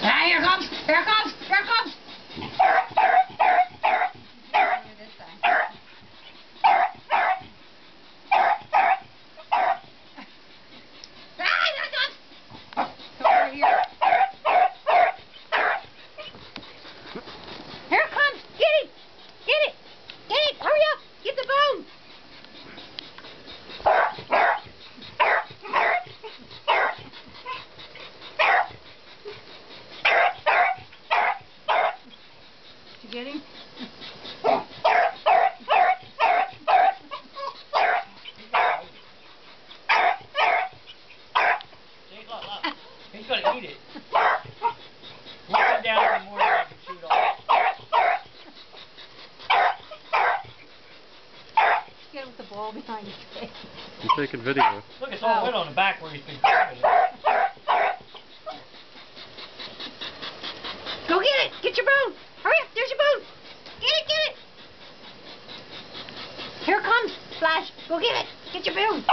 Ah, here it comes! Here it comes! Here it comes! Here it comes! Get it! Get it! Get it! Hurry up! Get the bone! Did you get him? He's gonna eat it. Look him down in the morning so I can shoot off. Get him with the ball behind his face. I'm taking video. Look, it's all wet on the back where he's been grabbing it. Go get it! Get your bone! Hurry up! There's your bone! Get it! Get it! Here it comes! Flash! Go get it! Get your bone!